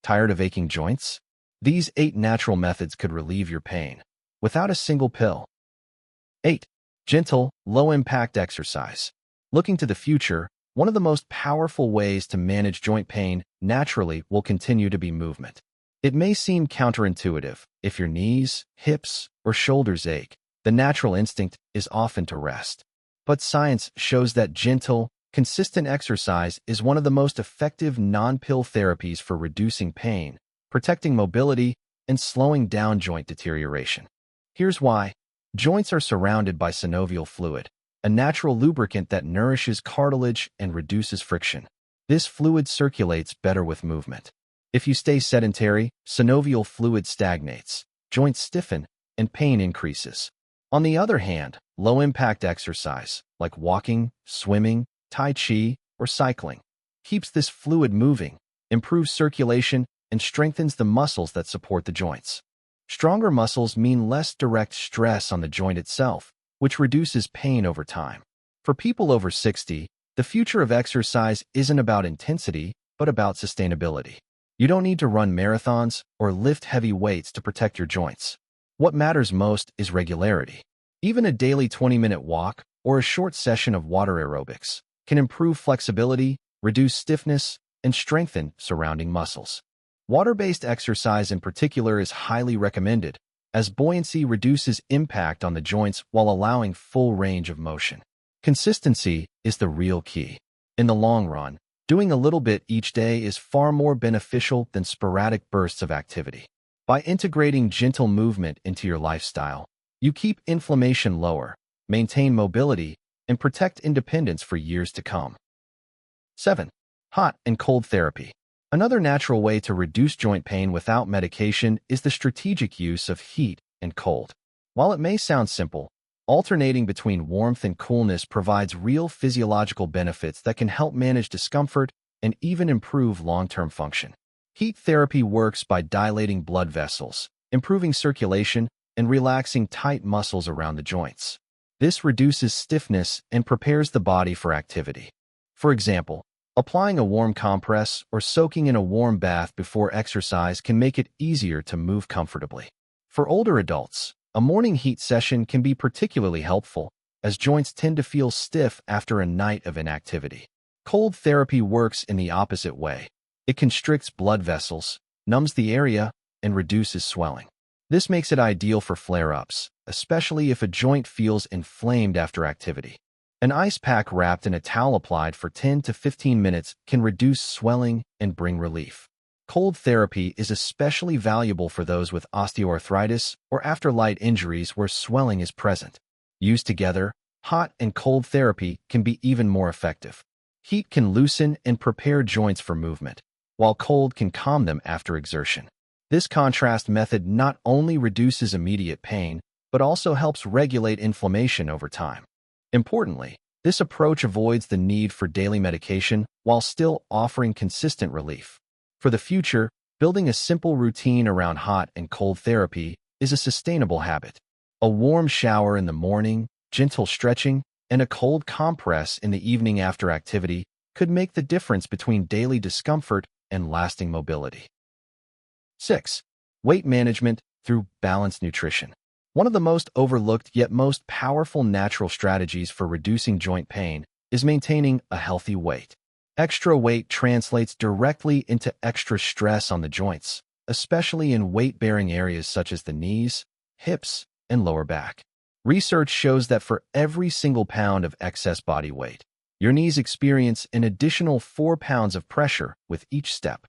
Tired of aching joints? These 8 natural methods could relieve your pain without a single pill. 8. Gentle, low-impact exercise. Looking to the future, one of the most powerful ways to manage joint pain naturally will continue to be movement. It may seem counterintuitive. If your knees, hips, or shoulders ache, the natural instinct is often to rest. But science shows that gentle, consistent exercise is one of the most effective non-pill therapies for reducing pain, protecting mobility, and slowing down joint deterioration. Here's why. Joints are surrounded by synovial fluid, a natural lubricant that nourishes cartilage and reduces friction. This fluid circulates better with movement. If you stay sedentary, synovial fluid stagnates, joints stiffen, and pain increases. On the other hand, low-impact exercise, like walking, swimming, tai chi, or cycling, keeps this fluid moving, improves circulation, and strengthens the muscles that support the joints. Stronger muscles mean less direct stress on the joint itself, which reduces pain over time. For people over 60, the future of exercise isn't about intensity, but about sustainability. You don't need to run marathons or lift heavy weights to protect your joints. What matters most is regularity. Even a daily 20-minute walk or a short session of water aerobics can improve flexibility, reduce stiffness, and strengthen surrounding muscles. Water-based exercise in particular is highly recommended, as buoyancy reduces impact on the joints while allowing full range of motion. Consistency is the real key. In the long run, doing a little bit each day is far more beneficial than sporadic bursts of activity. By integrating gentle movement into your lifestyle, you keep inflammation lower, maintain mobility, and protect independence for years to come. 7. Hot and cold therapy. Another natural way to reduce joint pain without medication is the strategic use of heat and cold. While it may sound simple, alternating between warmth and coolness provides real physiological benefits that can help manage discomfort and even improve long-term function. Heat therapy works by dilating blood vessels, improving circulation, and relaxing tight muscles around the joints. This reduces stiffness and prepares the body for activity. For example, applying a warm compress or soaking in a warm bath before exercise can make it easier to move comfortably. For older adults, a morning heat session can be particularly helpful, as joints tend to feel stiff after a night of inactivity. Cold therapy works in the opposite way. It constricts blood vessels, numbs the area, and reduces swelling. This makes it ideal for flare-ups, especially if a joint feels inflamed after activity. An ice pack wrapped in a towel applied for 10 to 15 minutes can reduce swelling and bring relief. Cold therapy is especially valuable for those with osteoarthritis or after light injuries where swelling is present. Used together, hot and cold therapy can be even more effective. Heat can loosen and prepare joints for movement, while cold can calm them after exertion. This contrast method not only reduces immediate pain, but also helps regulate inflammation over time. Importantly, this approach avoids the need for daily medication while still offering consistent relief. For the future, building a simple routine around hot and cold therapy is a sustainable habit. A warm shower in the morning, gentle stretching, and a cold compress in the evening after activity could make the difference between daily discomfort and lasting mobility. 6. Weight management through balanced nutrition. One of the most overlooked yet most powerful natural strategies for reducing joint pain is maintaining a healthy weight. Extra weight translates directly into extra stress on the joints, especially in weight-bearing areas such as the knees, hips, and lower back. Research shows that for every single pound of excess body weight, your knees experience an additional 4 pounds of pressure with each step.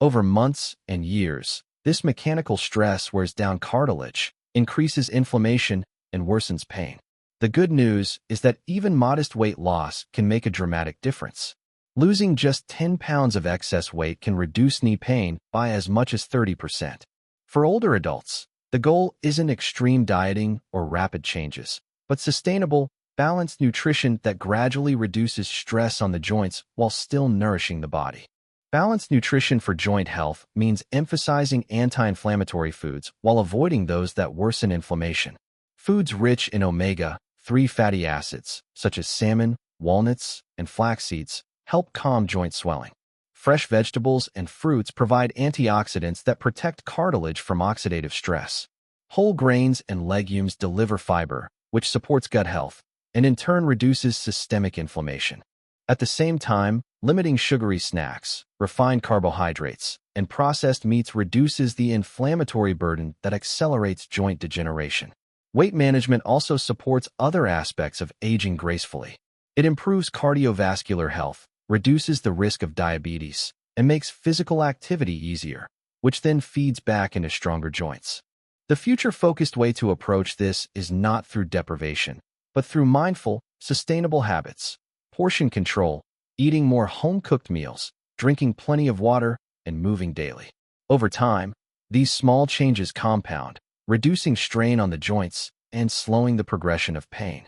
Over months and years, this mechanical stress wears down cartilage, increases inflammation, and worsens pain. The good news is that even modest weight loss can make a dramatic difference. Losing just 10 pounds of excess weight can reduce knee pain by as much as 30%. For older adults, the goal isn't extreme dieting or rapid changes, but sustainable, balanced nutrition that gradually reduces stress on the joints while still nourishing the body. Balanced nutrition for joint health means emphasizing anti-inflammatory foods while avoiding those that worsen inflammation. Foods rich in omega-3 fatty acids, such as salmon, walnuts, and flax seeds, help calm joint swelling. Fresh vegetables and fruits provide antioxidants that protect cartilage from oxidative stress. Whole grains and legumes deliver fiber, which supports gut health, and in turn reduces systemic inflammation. At the same time, limiting sugary snacks, refined carbohydrates, and processed meats reduces the inflammatory burden that accelerates joint degeneration. Weight management also supports other aspects of aging gracefully. It improves cardiovascular health, reduces the risk of diabetes, and makes physical activity easier, which then feeds back into stronger joints. The future-focused way to approach this is not through deprivation, but through mindful, sustainable habits, portion control, eating more home-cooked meals, drinking plenty of water, and moving daily. Over time, these small changes compound, reducing strain on the joints and slowing the progression of pain.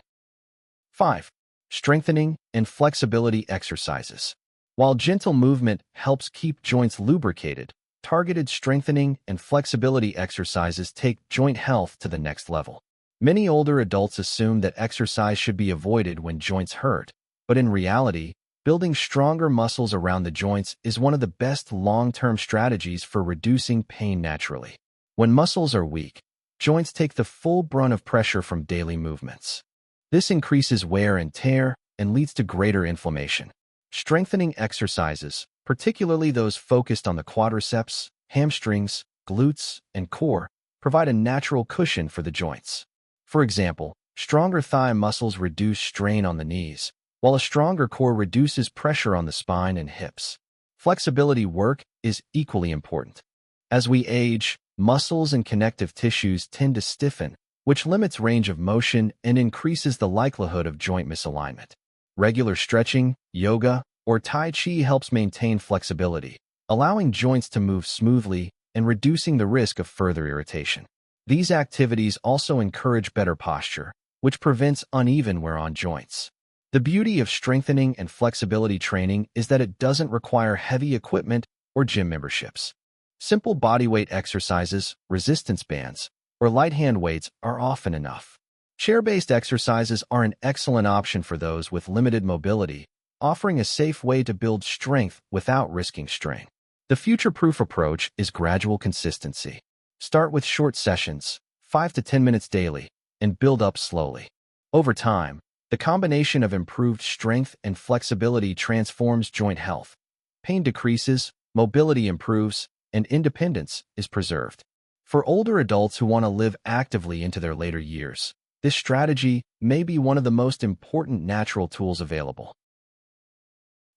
5. Strengthening and flexibility exercises. While gentle movement helps keep joints lubricated, targeted strengthening and flexibility exercises take joint health to the next level. Many older adults assume that exercise should be avoided when joints hurt, but in reality, building stronger muscles around the joints is one of the best long-term strategies for reducing pain naturally. When muscles are weak, joints take the full brunt of pressure from daily movements. This increases wear and tear and leads to greater inflammation. Strengthening exercises, particularly those focused on the quadriceps, hamstrings, glutes, and core, provide a natural cushion for the joints. For example, stronger thigh muscles reduce strain on the knees, while a stronger core reduces pressure on the spine and hips. Flexibility work is equally important. As we age, muscles and connective tissues tend to stiffen, which limits range of motion and increases the likelihood of joint misalignment. Regular stretching, yoga, or Tai Chi helps maintain flexibility, allowing joints to move smoothly and reducing the risk of further irritation. These activities also encourage better posture, which prevents uneven wear on joints. The beauty of strengthening and flexibility training is that it doesn't require heavy equipment or gym memberships. Simple bodyweight exercises, resistance bands, or light hand weights are often enough. Chair-based exercises are an excellent option for those with limited mobility, offering a safe way to build strength without risking strain. The future-proof approach is gradual consistency. Start with short sessions, 5 to 10 minutes daily, and build up slowly. Over time, the combination of improved strength and flexibility transforms joint health. Pain decreases, mobility improves, and independence is preserved. For older adults who want to live actively into their later years, this strategy may be one of the most important natural tools available.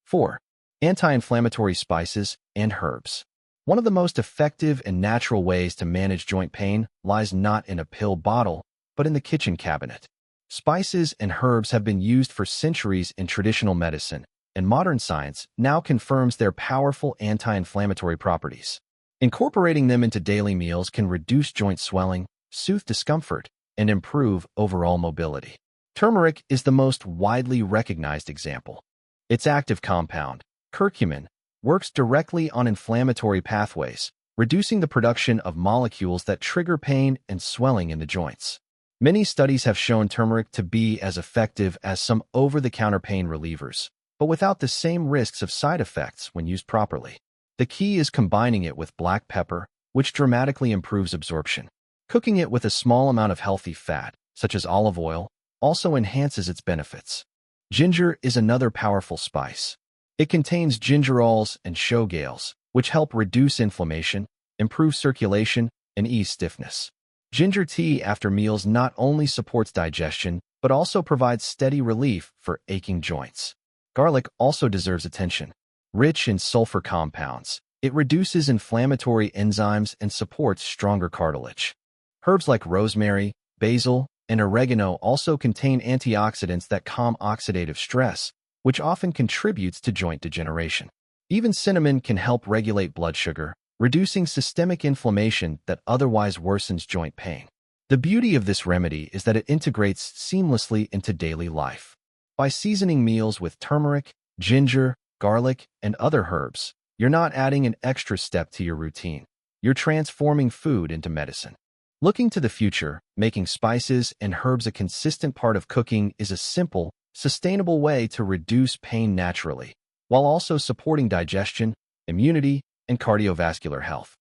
4. Anti-inflammatory spices and herbs. One of the most effective and natural ways to manage joint pain lies not in a pill bottle, but in the kitchen cabinet. Spices and herbs have been used for centuries in traditional medicine, and modern science now confirms their powerful anti-inflammatory properties. Incorporating them into daily meals can reduce joint swelling, soothe discomfort, and improve overall mobility. Turmeric is the most widely recognized example. Its active compound, curcumin, works directly on inflammatory pathways, reducing the production of molecules that trigger pain and swelling in the joints. Many studies have shown turmeric to be as effective as some over-the-counter pain relievers, but without the same risks of side effects when used properly. The key is combining it with black pepper, which dramatically improves absorption. Cooking it with a small amount of healthy fat, such as olive oil, also enhances its benefits. Ginger is another powerful spice. It contains gingerols and showgales, which help reduce inflammation, improve circulation, and ease stiffness. Ginger tea after meals not only supports digestion, but also provides steady relief for aching joints. Garlic also deserves attention. Rich in sulfur compounds, it reduces inflammatory enzymes and supports stronger cartilage. Herbs like rosemary, basil, and oregano also contain antioxidants that calm oxidative stress, which often contributes to joint degeneration. Even cinnamon can help regulate blood sugar, reducing systemic inflammation that otherwise worsens joint pain. The beauty of this remedy is that it integrates seamlessly into daily life. By seasoning meals with turmeric, ginger, garlic, and other herbs, you're not adding an extra step to your routine. You're transforming food into medicine. Looking to the future, making spices and herbs a consistent part of cooking is a simple, sustainable way to reduce pain naturally, while also supporting digestion, immunity, and cardiovascular health.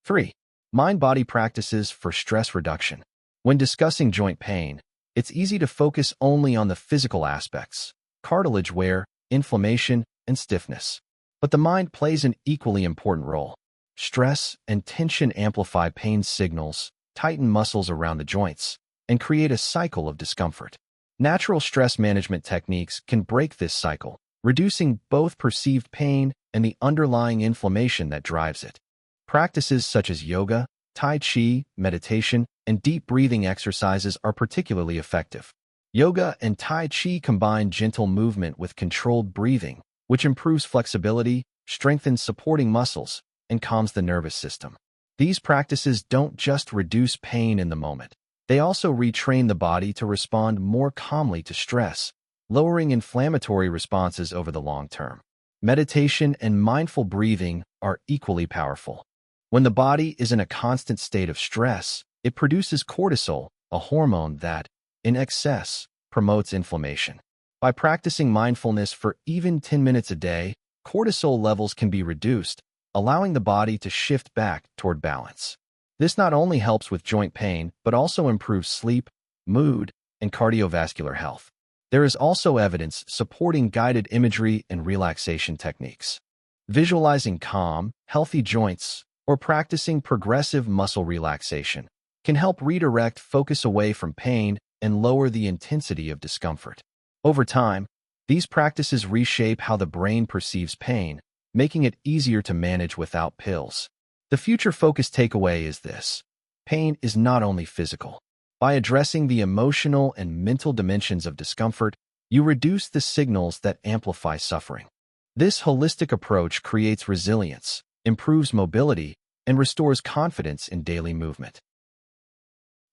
3. Mind-body practices for stress reduction. When discussing joint pain, it's easy to focus only on the physical aspects, cartilage wear, inflammation, and stiffness. But the mind plays an equally important role. Stress and tension amplify pain signals, tighten muscles around the joints, and create a cycle of discomfort. Natural stress management techniques can break this cycle, reducing both perceived pain and the underlying inflammation that drives it. Practices such as yoga, tai chi, meditation, and deep breathing exercises are particularly effective. Yoga and tai chi combine gentle movement with controlled breathing, which improves flexibility, strengthens supporting muscles, and calms the nervous system. These practices don't just reduce pain in the moment. They also retrain the body to respond more calmly to stress, lowering inflammatory responses over the long term. Meditation and mindful breathing are equally powerful. When the body is in a constant state of stress, it produces cortisol, a hormone that, in excess, promotes inflammation. By practicing mindfulness for even 10 minutes a day, cortisol levels can be reduced, allowing the body to shift back toward balance. This not only helps with joint pain, but also improves sleep, mood, and cardiovascular health. There is also evidence supporting guided imagery and relaxation techniques. Visualizing calm, healthy joints, or practicing progressive muscle relaxation can help redirect focus away from pain and lower the intensity of discomfort. Over time, these practices reshape how the brain perceives pain, making it easier to manage without pills. The future-focused takeaway is this: pain is not only physical. By addressing the emotional and mental dimensions of discomfort, you reduce the signals that amplify suffering. This holistic approach creates resilience, improves mobility, and restores confidence in daily movement.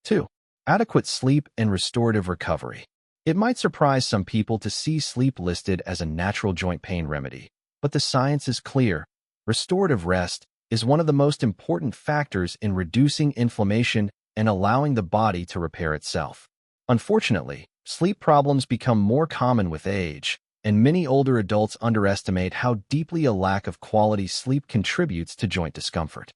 2. Adequate sleep and restorative recovery. It might surprise some people to see sleep listed as a natural joint pain remedy, but the science is clear. Restorative rest is one of the most important factors in reducing inflammation and allowing the body to repair itself. Unfortunately, sleep problems become more common with age, and many older adults underestimate how deeply a lack of quality sleep contributes to joint discomfort.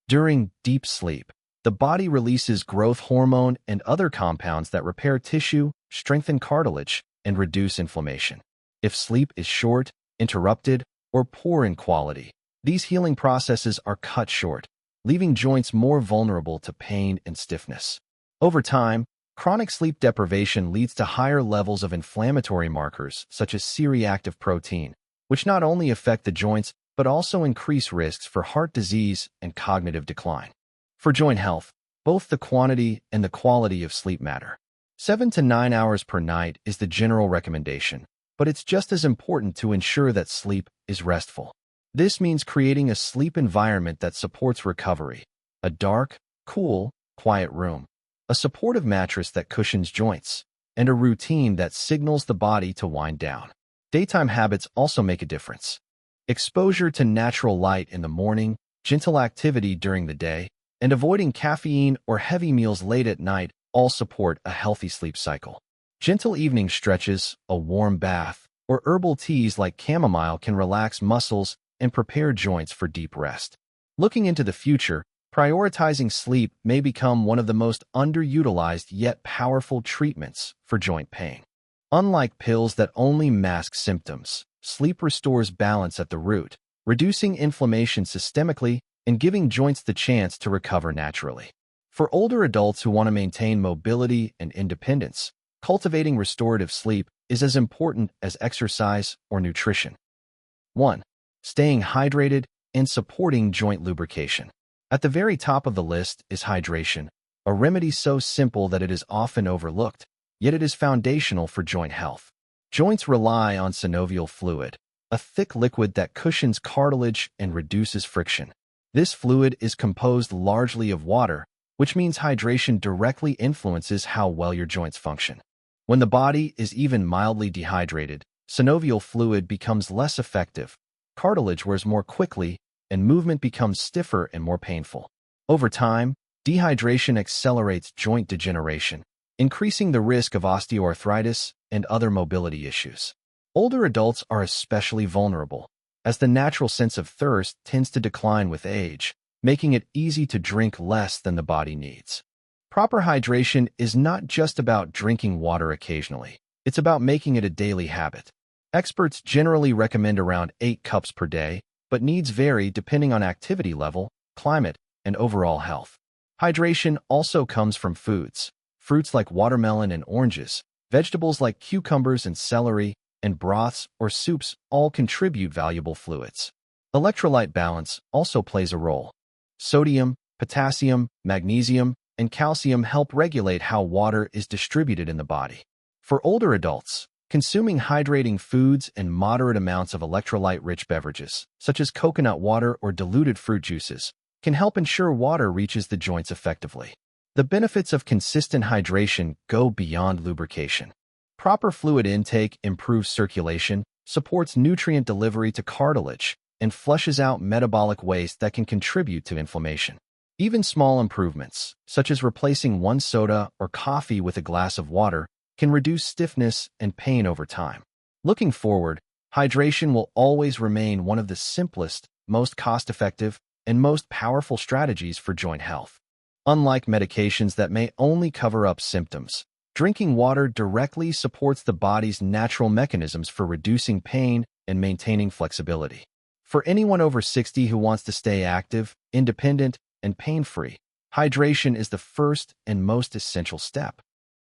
During deep sleep, the body releases growth hormone and other compounds that repair tissue, strengthen cartilage, and reduce inflammation. If sleep is short, interrupted, or poor in quality, these healing processes are cut short, leaving joints more vulnerable to pain and stiffness. Over time, chronic sleep deprivation leads to higher levels of inflammatory markers such as C-reactive protein, which not only affect the joints but also increase risks for heart disease and cognitive decline. For joint health, both the quantity and the quality of sleep matter. 7 to 9 hours per night is the general recommendation, but it's just as important to ensure that sleep is restful. This means creating a sleep environment that supports recovery: a dark, cool, quiet room, a supportive mattress that cushions joints, and a routine that signals the body to wind down. Daytime habits also make a difference. Exposure to natural light in the morning, gentle activity during the day, and avoiding caffeine or heavy meals late at night all support a healthy sleep cycle. Gentle evening stretches, a warm bath, or herbal teas like chamomile can relax muscles and prepare joints for deep rest. Looking into the future, prioritizing sleep may become one of the most underutilized yet powerful treatments for joint pain. Unlike pills that only mask symptoms, sleep restores balance at the root, reducing inflammation systemically and giving joints the chance to recover naturally. For older adults who want to maintain mobility and independence, cultivating restorative sleep is as important as exercise or nutrition. 1. Staying hydrated and supporting joint lubrication. At the very top of the list is hydration, a remedy so simple that it is often overlooked, yet it is foundational for joint health. Joints rely on synovial fluid, a thick liquid that cushions cartilage and reduces friction. This fluid is composed largely of water, which means hydration directly influences how well your joints function. When the body is even mildly dehydrated, synovial fluid becomes less effective, cartilage wears more quickly, and movement becomes stiffer and more painful. Over time, dehydration accelerates joint degeneration, increasing the risk of osteoarthritis and other mobility issues. Older adults are especially vulnerable, as the natural sense of thirst tends to decline with age, making it easy to drink less than the body needs. Proper hydration is not just about drinking water occasionally. It's about making it a daily habit. Experts generally recommend around 8 cups per day, but needs vary depending on activity level, climate, and overall health. Hydration also comes from foods. Fruits like watermelon and oranges, vegetables like cucumbers and celery, and broths or soups all contribute valuable fluids. Electrolyte balance also plays a role. Sodium, potassium, magnesium, and calcium help regulate how water is distributed in the body. For older adults, consuming hydrating foods and moderate amounts of electrolyte-rich beverages, such as coconut water or diluted fruit juices, can help ensure water reaches the joints effectively. The benefits of consistent hydration go beyond lubrication. Proper fluid intake improves circulation, supports nutrient delivery to cartilage, and flushes out metabolic waste that can contribute to inflammation. Even small improvements, such as replacing one soda or coffee with a glass of water, can reduce stiffness and pain over time. Looking forward, hydration will always remain one of the simplest, most cost-effective, and most powerful strategies for joint health. Unlike medications that may only cover up symptoms, drinking water directly supports the body's natural mechanisms for reducing pain and maintaining flexibility. For anyone over 60 who wants to stay active, independent, and pain-free, hydration is the first and most essential step.